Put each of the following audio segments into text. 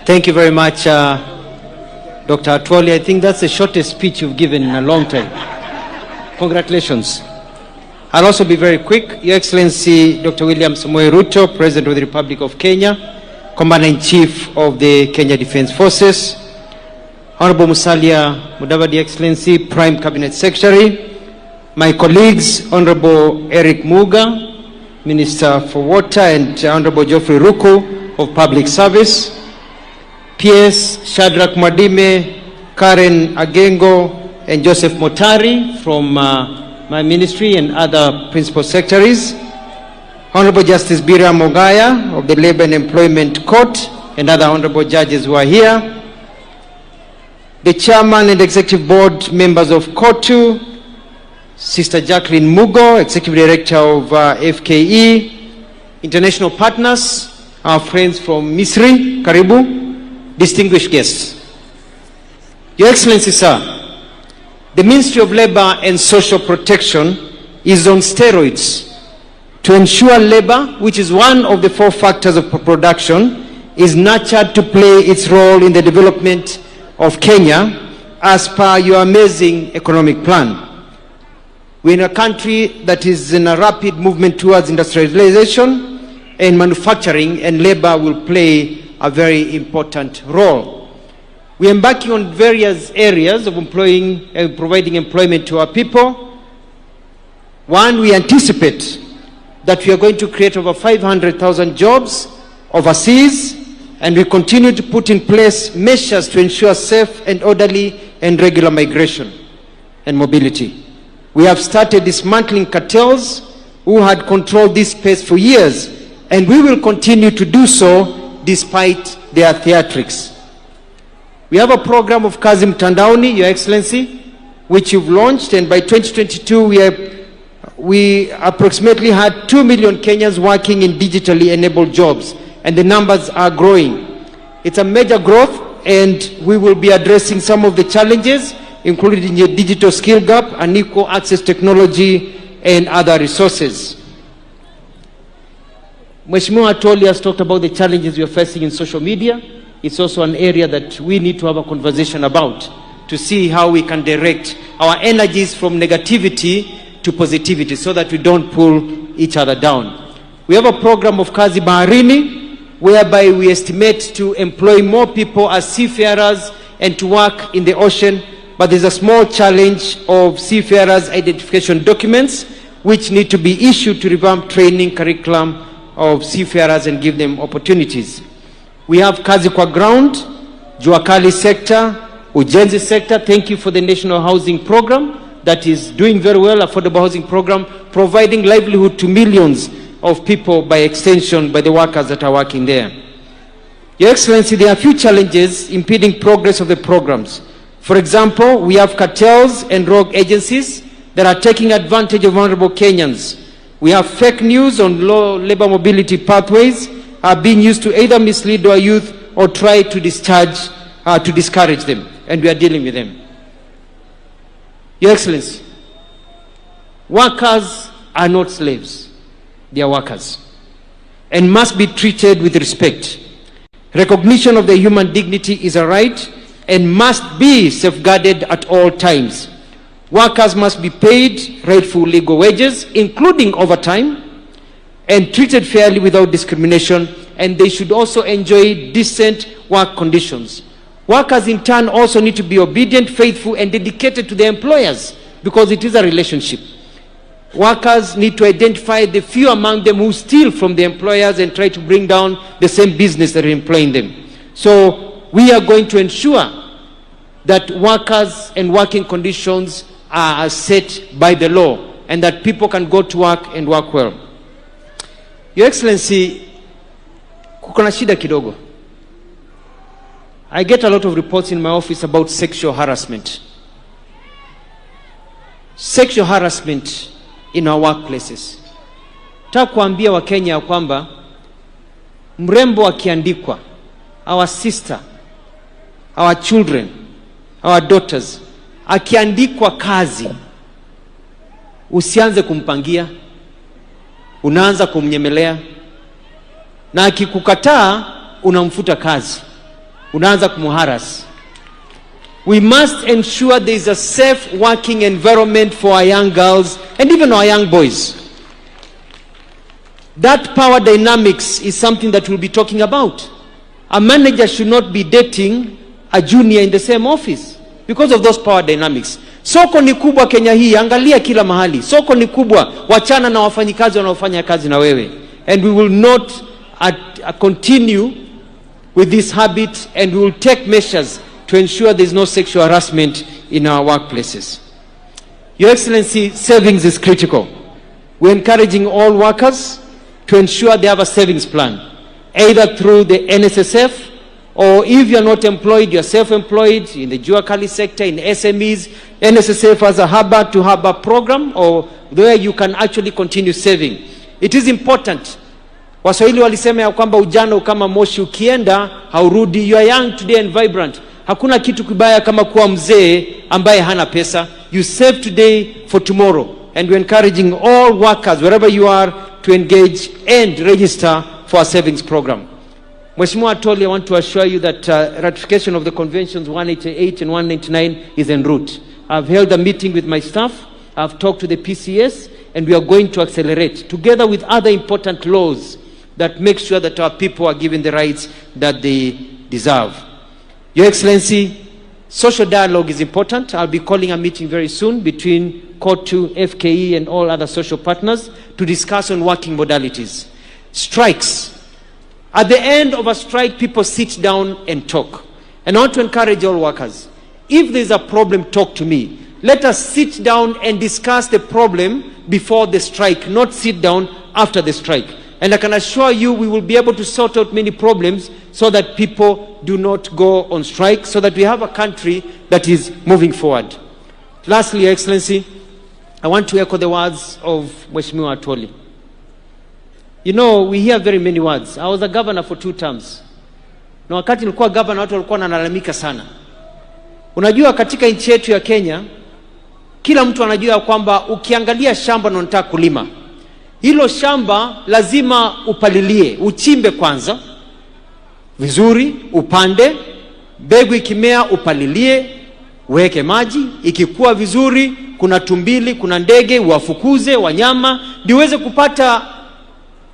Thank you very much, Dr. Atwoli. I think that's the shortest speech you've given in a long time. Congratulations. I'll also be very quick. Your Excellency, Dr. William Samoei Ruto, President of the Republic of Kenya, Commander-in-Chief of the Kenya Defense Forces, Honorable Musalia Mudavadi, Excellency, Prime Cabinet Secretary, my colleagues, Honorable Eric Muga, Minister for Water, and Honorable Geoffrey Ruku of Public Service, PS Shadrach Mwadime, Karen Agengo, and Joseph Motari from my ministry and other principal secretaries, Honorable Justice Bira Mogaya of the Labor and Employment Court, and other honorable judges who are here, the Chairman and Executive Board members of COTU, Sister Jacqueline Mugo, Executive Director of FKE, international partners, our friends from Misri, Karibu, distinguished guests. Your Excellency, sir, the Ministry of Labor and Social Protection is on steroids to ensure labor, which is one of the 4 factors of production, is nurtured to play its role in the development of Kenya as per your amazing economic plan. We're in a country that is in a rapid movement towards industrialization and manufacturing, and labor will play a very important role. We are embarking on various areas of employing and providing employment to our people. One, we anticipate that we are going to create over 500,000 jobs overseas, and we continue to put in place measures to ensure safe and orderly and regular migration and mobility. We have started dismantling cartels who had controlled this space for years, and we will continue to do so despite their theatrics. We have a program of Kazi Mtandaoni, Your Excellency, which you've launched, and by 2022 we approximately had 2 million Kenyans working in digitally enabled jobs, and the numbers are growing. It's a major growth, and we will be addressing some of the challenges, including the digital skill gap, unequal access technology, and other resources. Mheshimiwa Atwoli has talked about the challenges we are facing in social media. It's also an area that we need to have a conversation about to see how we can direct our energies from negativity to positivity so that we don't pull each other down. We have a program of Kazi Baharini, whereby we estimate to employ more people as seafarers and to work in the ocean, but there's a small challenge of seafarers' identification documents which need to be issued to revamp training curriculum of seafarers and give them opportunities. We have Kazi Kwa Ground, Juakali sector, Ujenzi sector. Thank you for the National Housing Program that is doing very well, affordable housing program, providing livelihood to millions of people by extension by the workers that are working there. Your Excellency, there are a few challenges impeding progress of the programs. For example, we have cartels and rogue agencies that are taking advantage of vulnerable Kenyans. We have fake news on low labor mobility pathways are being used to either mislead our youth or try to discourage them, and we are dealing with them. Your Excellency, workers are not slaves. They are workers and must be treated with respect. Recognition of their human dignity is a right and must be safeguarded at all times. Workers must be paid rightful legal wages, including overtime, and treated fairly without discrimination, and they should also enjoy decent work conditions. Workers in turn also need to be obedient, faithful, and dedicated to their employers, because it is a relationship. Workers need to identify the few among them who steal from their employers and try to bring down the same business that are employing them. So we are going to ensure that workers and working conditions are set by the law and that people can go to work and work well. Your Excellency, kukona shida kidogo. I get a lot of reports in my office about sexual harassment. Sexual harassment in our workplaces. Nataka kuambia Wakenya ya kwamba mrembo akiandikwa, our sister, our children, our daughters, akiandikwa kazi, usianze kumpangia, unaanza kumnyemelea, na akikukataa unamfuta kazi. unaanza kumharas. We must ensure there is a safe working environment for our young girls and even our young boys. That power dynamics is something that we'll be talking about. A manager should not be dating a junior in the same office because of those power dynamics. Soko ni kubwa Kenya hii, angalia kila mahali. Soko ni kubwa, wachana na wafanyikazi wanaofanya kazi na wewe. And we will not continue with this habit, and we will take measures to ensure there is no sexual harassment in our workplaces. Your Excellency, savings is critical. We're encouraging all workers to ensure they have a savings plan, either through the NSSF, or if you're not employed, you're self-employed in the jua kali sector, in SMEs, NSSF has a harbor-to-harbor program, or where you can actually continue saving. It is important. Waswahili walisema ya kwamba ujana kama moshi ukienda haurudi. You are young today and vibrant. Hakuna kitu kibaya kama kuwa mzee ambaye hana pesa. You save today for tomorrow. And we're encouraging all workers, wherever you are, to engage and register for a savings program. Mheshimiwa Atoli, I want to assure you that ratification of the conventions 188 and 199 is en route. I've held a meeting with my staff. I've talked to the PCS, and we are going to accelerate, together with other important laws that make sure that our people are given the rights that they deserve. Your Excellency, social dialogue is important. I'll be calling a meeting very soon between COTU, FKE, and all other social partners to discuss on working modalities. Strikes. At the end of a strike, people sit down and talk. And I want to encourage all workers. If there's a problem, talk to me. Let us sit down and discuss the problem before the strike, not sit down after the strike. And I can assure you we will be able to sort out many problems so that people do not go on strike, so that we have a country that is moving forward. Lastly, Your Excellency, I want to echo the words of Mheshimiwa Atoli. You know, we hear very many words. I was a governor for 2 terms. Na wakati nilikuwa governor, watu walikuwa wanalalamika sana. Unajua, katika nchi yetu ya Kenya, kila mtu anajua kwamba ukiangalia shamba na unataka kulima, hilo shamba lazima upalilie, uchimbe kwanza vizuri, upande, mbegu ikimea upalilie, weke maji, ikikua vizuri, kuna tumbili, kuna ndege, uwafukuze wanyama, ndiweze kupata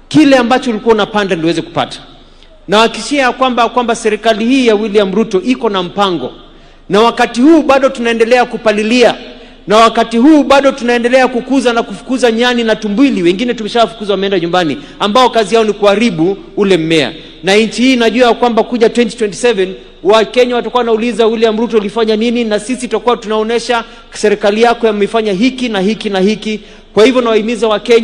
kile ambacho ulikuwa unapanda, ndiweze kupata. Na wakishia kwamba serikali hii ya William Ruto iko na mpango, na wakati huu bado tunaendelea kupalilia, na wakati huu bado tunaendelea kukuza na kufukuza nyani na tumbili, wengine tumeshafukuza wameenda nyumbani, ambao kazi yao ni kuharibu ule mmea. Na nchi hii najua kwamba kuja 2027 wa Kenya watakuwa wanauliza William Ruto ulifanya nini, na sisi tutakuwa tunaonesha serikali yako imefanya hiki na hiki na hiki. Kwa hivyo nawahimiza wa Kenya